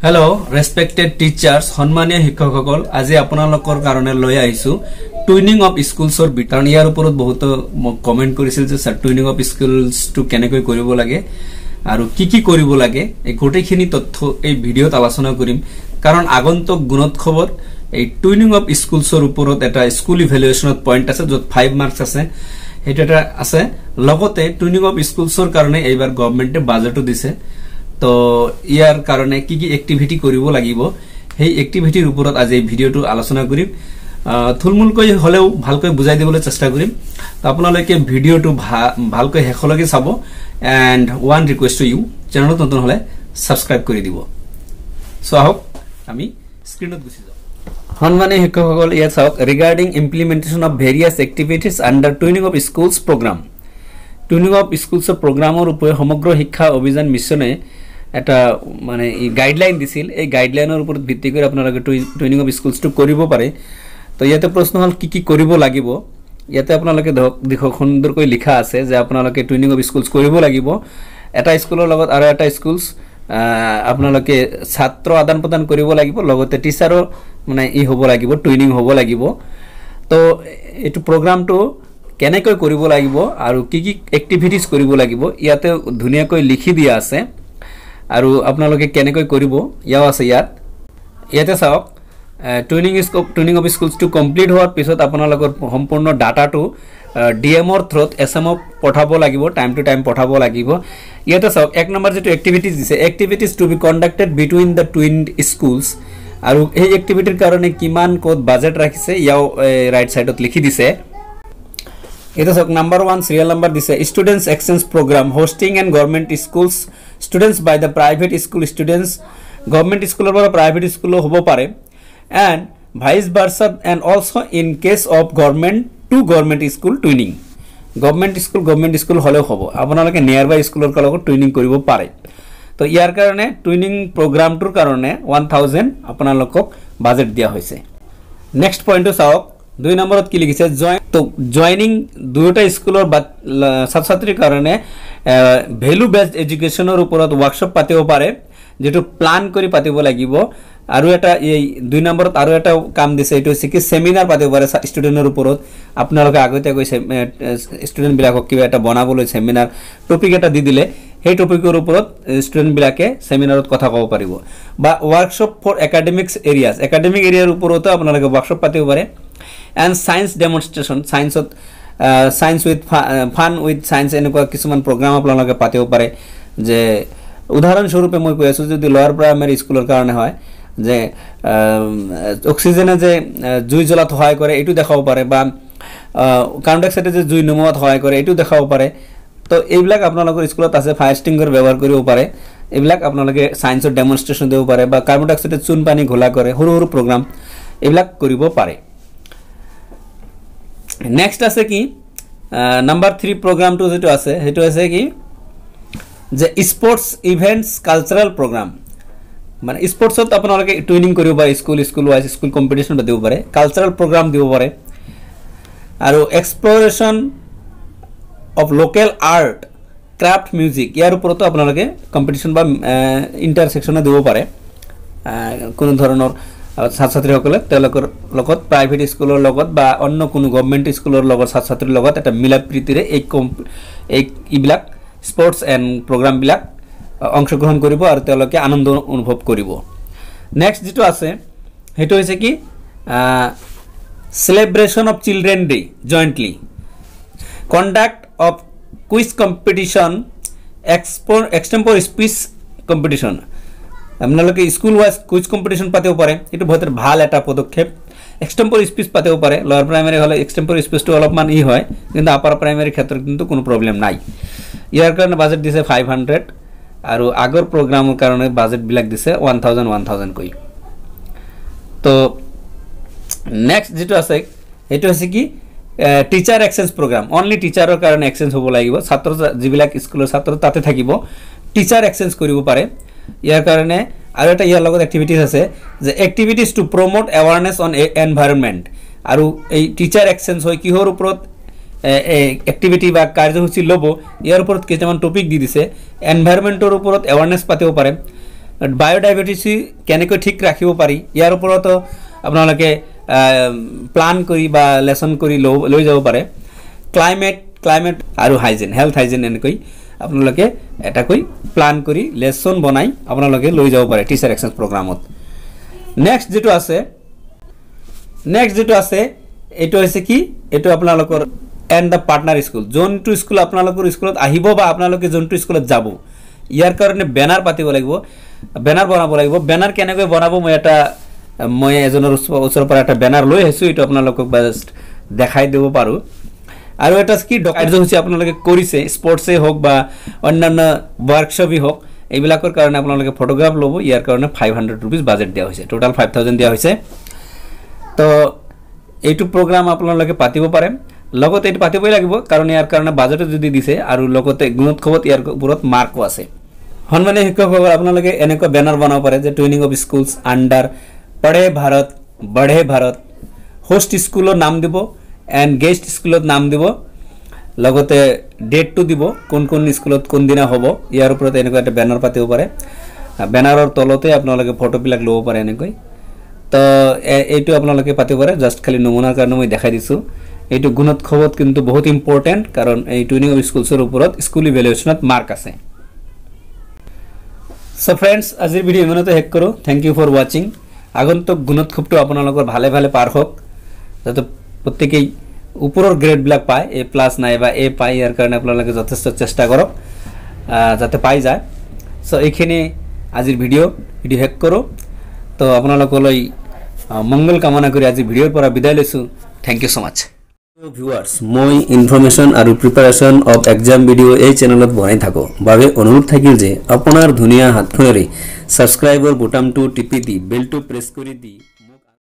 Hello, respected teachers, সম্মানীয় শিক্ষকসকল আজি আপোনালোকৰ কাৰণে লৈ আহিছো টুইনিং অফ স্কুলছৰ বিতৰণ ইয়াৰ ওপৰত বহুত কমেন্ট কৰিছিল যে sir twinning of schools to কেনেকৈ কৰিব লাগে আৰু কি কৰিব লাগে এই গোটেইখিনি তথ্য এই ভিডিঅ'ত আলোচনা কৰিম কাৰণ আগন্তুক গুণোৎসৱত এই টুইনিং অফ স্কুলছৰ ওপৰত এটা স্কুল ইভ্যালুয়েশনত পইণ্ট আছে যত 5 মাৰ্কস আছে হেটো এটা আছে লগতে টুইনিং অফ স্কুলছৰ কাৰণে এইবাৰ গৱৰ্ণমেণ্টে বাজেটও দিছে তো ইয়াৰ কাৰণে কি এক্টিভিটি কৰিব লাগিব সেই এক্টিভিটিৰ ওপৰত আজি এই ভিডিঅটো আলোচনা কৰিম থুলমুলকৈ হলেও ভালকৈ বুজাই দিবলৈ চেষ্টা কৰিম তো আপোনালোকে ভিডিঅটো ভালকৈ হেখলৈকে চাব and one request to you চেনেলত নতুন হলে সাবস্ক্ৰাইব কৰি দিব সো আহক আমি স্ক্ৰিনত গুচি যাওঁ সম্মানীয় শিক্ষকসকল ইয়াত চাওক regarding implementation of various activities under twinning of schools programme twinning of স্কুলছৰ প্ৰগ্ৰামৰ ওপৰত সমগ্ৰ শিক্ষা অভিযান মিছনে এটা মানে গাইডলাইন দিছিল এই গাইডলাইনৰ ওপৰত ভিত্তি কৰি আপোনালোকে টুইনিং অফ স্কুলছটো কৰিব পাৰে তো ইয়াতে প্ৰশ্ন হল কি কৰিব লাগিব ইয়াতে আপোনালোকে দেখো সুন্দৰকৈ লিখা আছে যে আপোনালোকে টুইনিং অফ স্কুলছ কৰিব লাগিব এটা স্কুলৰ লগত আৰু এটা স্কুলছ আপোনালোকে ছাত্ৰ আদান প্ৰদান কৰিব লাগিব লগতে টিচাৰৰ মানে হ'ব লাগিব টুইনিং হ'ব লাগিব তো এটো প্ৰগ্ৰামটো কেনেকৈ কৰিব লাগিব আৰু কি এক্টিভিটিজ কৰিব লাগিব ইয়াতে ধুনিয়াকৈ লিখি দিয়া আছে আৰু আপোনালোকে কেনেকৈ কৰিব ইয়াও আছে ইয়াতে চাওক twinning of schools to complete হোৱাৰ পিছত আপোনালোকৰ সম্পূৰ্ণ ডাটাটো ডিএমৰ থ্ৰুত এছএমও পঠাব লাগিব টাইম টু টাইম পঠাব লাগিব ইয়াতে চাওক এক নম্বৰ যেটো এক্টিভিটিজ দিছে activities to be conducted between the twinned schools আৰু এই এক্টিভিটিৰ কাৰণে কিমান কোড বাজেট ৰাখিছে ইয়াও ৰাইট সাইডত লিখি দিছে এটা সক নাম্বার 1 সিরিয়াল নাম্বার দিছে students exchange programme hosting and government schools students by the private school students government স্কুলৰ পৰা প্ৰাইভেট স্কুল হ'ব পাৰে and vice versa and also in case of government to government school twinning government school হলেও হ'ব আপোনালোকে নিয়াৰ বাই স্কুলৰ লগত টুইনিং কৰিব পাৰে তো ইয়াৰ কাৰণে টুইনিং প্ৰগ্ৰামটোৰ কাৰণে 1000 আপোনালোকক বাজেট দিয়া হৈছে নেক্সট পইণ্টটো চাওক 2 নম্বৰত কি লিখিছে জয়নিং দুটা স্কুলৰ ছাত্ৰছাত্ৰীৰ কাৰণে ভ্যালু বেসড এডুকেশনৰ ওপৰত ওয়াৰ্কশপ পাতিব পাৰে যেটো প্লান কৰি পাতিব লাগিব আৰু এটা এই 2 নম্বৰত আৰু এটা কাম দিছে এটো হৈছে কি সেমিনাৰ পাতিব পাৰে ষ্টুডেন্টৰ ওপৰত আপোনালোকে আগতে কৈছে ষ্টুডেন্ট বিলাকক কিবা এটা বনাবলৈ সেমিনাৰ টপিক এটা দি দিলে সেই টপিকৰ ওপৰত ষ্টুডেন্ট বিলাকে সেমিনাৰত কথা ক'ব পাৰিব বা ওয়াৰ্কশপ ফৰ একাডেমিক এৰিয়াৰ ওপৰতো আপোনালোকে ওয়াৰ্কশপ পাতিব পাৰে and science demonstration science with fun with science এনেকুৱা কিছুমান প্ৰগ্ৰাম আপোনালোকে পাতিব পাৰে যে উদাহৰণ স্বৰূপে মই কৈ আছো যদি লোৱাৰ প্ৰাইমাৰী স্কুলৰ কাৰণে হয় যে অক্সিজেনে যে জুই জ্বলাত সহায় কৰে এটো দেখাব পাৰে বা কাৰ্বন ডাই অক্সাইডে যে জুই নমোৱাত সহায় কৰে এটো দেখাব পাৰে তো এইবিলাক আপোনালোকৰ স্কুলত আছে ফায়াৰ এক্সটিংগুইশাৰ ব্যৱহাৰ কৰিব পাৰে এইবিলাক আপোনালোকে সায়েন্সৰ ডেমনস্ট্ৰেচন দিব পাৰে বা কাৰ্বন ডাই অক্সাইডে চুন পানী ঘোলা কৰে সৰু প্ৰগ্ৰাম এইবিলাক কৰিব পাৰে নেক্সট আছে কি নাম্বার 3 প্রোগ্রাম টু যেটো আছে হেটো আছে কি যে স্পোর্টস ইভেন্টস কালচারাল প্রোগ্রাম মানে স্পোর্টসত আপোনালোকে টুইনিং কৰিব পাৰে স্কুল ওয়াইজ স্কুল কম্পিটিশন দিব পাৰে কালচাৰাল প্ৰোগ্ৰাম দিব পাৰে আৰু exploration of local art craft music ইয়াৰ ওপৰতো আপোনালোকে কম্পিটিশন বা ইন্টাৰসেকশনে দিব পাৰে কোনো ধৰণৰ ছাত্ৰছাত্ৰীসকলে তেওঁলোকৰ লগত প্ৰাইভেট স্কুলৰ লগত বা অন্য কোনো গভৰ্নমেন্ট স্কুলৰ লগত ছাত্ৰছাত্ৰীৰ লগত এটা মিলাপ্ৰীতিৰে এই ইবিলাক স্পোৰ্টস এন্ড প্ৰগ্ৰাম বিলাক অংশগ্ৰহণ কৰিব আৰু তেওঁলোকে আনন্দ অনুভৱ কৰিব নেক্সট যেটো আছে হেটো হৈছে কি celebration of children day jointly conduct of quiz competition extempore speech competition আপোনালোকে স্কুল ওয়াইজ কুইজ কম্পিটিশন পাতিব পাৰে এটো বহুত ভাল এটা পদক্ষেপ এক্সটেম্পোৰ স্পিচ পাতিব পাৰে লোৱাৰ প্ৰাইমাৰী হলে এক্সটেম্পোৰ স্পিচটো অলপমান হয় কিন্তু আপাৰ প্ৰাইমাৰী ক্ষেত্ৰত কিন্তু কোনো প্ৰবলেম নাই ইয়াৰ কাৰণে বাজেট দিছে 500 আৰু আগৰ প্ৰগ্ৰামৰ কাৰণে বাজেট বিলাক দিছে 1000 কৈ তো নেক্সট যেটো আছে এটো আছে কি টিচাৰ এক্সচেঞ্জ প্ৰগ্ৰাম অনলি টিচাৰৰ কাৰণে এক্সচেঞ্জ হ'ব লাগিব ছাত্ৰ যিবিলাক স্কুলৰ ছাত্ৰ তাতে থাকিব টিচাৰ এক্সচেঞ্জ কৰিব পাৰে ইয়াৰ কাৰণে আৰু এটা ইয়াৰ লগত এক্টিভিটিজ আছে যে activities to promote awareness on environment আৰু এই টিচাৰ এক্সচেঞ্জ হয় কিহৰ ওপৰত এক্টিভিটি বা কাৰ্যসূচী লব ইয়াৰ ওপৰত কিছুমান টপিক দি দিছে এনভাইৰনমেন্টৰ ওপৰত এৱাৰনেছ পাতিব পাৰে বায়োডাইভাৰ্চিটি কেনেকৈ ঠিক ৰাখিব পাৰি ইয়াৰ ওপৰতো আপোনালোকে প্লান কৰি বা লেসন কৰি লৈ যাব পাৰে ক্লাইমেট আৰু হাইজিন হেলথ হাইজিন এনেকৈ আপোনালোকে এটাকৈ প্লান কৰি লেসন বনাই আপোনালোকে লৈ যাব পাৰে টিচাৰ এক্সচেঞ্জ প্ৰগ্ৰামত নেক্সট যেটো আছে এটো হৈছে কি এটো আপোনালোকৰ এন্ড দা পাৰ্টনাৰ স্কুল যোনটো স্কুল আপোনালোকৰ স্কুলত আহিব বা আপোনালোকে যোনটো স্কুলত যাব ইয়াৰ কাৰণে বেনাৰ পাতিব লাগিব বেনাৰ বনাব লাগিব বেনাৰ কেনেকৈ বনাব মই এজনৰ ওচৰৰ পৰা এটা বেনাৰ লৈ আহিছো এটো আপোনালোকক জাস্ট দেখাই দেব পাৰো আৰু এটা কি কাৰ্যসূচী আপোনালোকে কৰিছে স্পৰ্টসে হোক বা অন্যান্য ওয়াৰ্কশ্বপই হোক এইবিলাকৰ কাৰণে আপোনালোকে ফটোগ্ৰাফ ল'ব ইয়াৰ কাৰণে 500 रुपीस বাজেট দিয়া হৈছে টোটাল 5000 দিয়া হৈছে তো এইটো প্ৰগ্ৰাম আপোনালোকে পাতিব পাৰে লগতে এইটো পাতিবই লাগিব কাৰণ ইয়াৰ কাৰণে বাজেট যদি দিছে আৰু লগতে গুণোৎসৱত ইয়াৰ ওপৰত মাৰ্কও আছে সন্মানীয় শিক্ষকসকল আপোনালোকে এনেকৈ বেনাৰ বনাব পাৰে যে টুইনিং অফ স্কুলস আন্ডাৰ পঢ়ে ভাৰত বঢ়ে ভাৰত হোস্ট স্কুলৰ নাম দিব এন্ড গেস্ট স্কুলত নাম দিব লগতে ডেটটো দিব কোন স্কুলত কোন দিনা হ'ব ইয়াৰ ওপৰত এনেকৈ এটা বেনাৰ পাতিব পাৰে বেনাৰৰ তলতে আপোনালোকে ফটো বিলাক ল'ব পাৰে এনেকৈ তো এইটো আপোনালোকে পাতিব পাৰে জাস্ট খালি নমুনাৰ কাৰণে মই দেখাই দিছো এইটো গুণোৎসৱত কিন্তু বহুত ইম্পৰ্টেন্ট কাৰণ এই টুইনিং অফ স্কুলছৰ ওপৰত স্কুল ইভ্যালুয়েশনত মাৰ্ক আছে সো फ्रेंड्स আজিৰ ভিডিও ইমানতে শেষ কৰো থ্যাংক ইউ ফৰ ওয়াচিং আগন্তুক গুণোৎসৱটো আপোনালোকৰ ভালে পাৰ হওক যাতে প্ৰত্যেকই উপৰৰ গ্ৰেড বিলাক পায় এ প্লাস নাইবা এ পায় ইয়াৰ কাৰণে আপোনালোকে যথেষ্ট চেষ্টা কৰক যাতে পাই যায় সো এইখিনি আজিৰ ভিডিও শেষ কৰো তো আপোনালোকলৈ মংগল কামনা কৰি আজি ভিডিওৰ পৰা বিদায় লৈছো thank you so much viewers মই ইনফরমেশন আর প্রিপারেশন অফ এক্সাম ভিডিও এই চ্যানেলত বনাই থাকো বাবে অনুরোধ থাকিল যে আপনার ধুনিয়া হাতখনেৰে সাবস্ক্ৰাইবৰ বুটামটো টিপি দি বেলটো প্ৰেস কৰি দি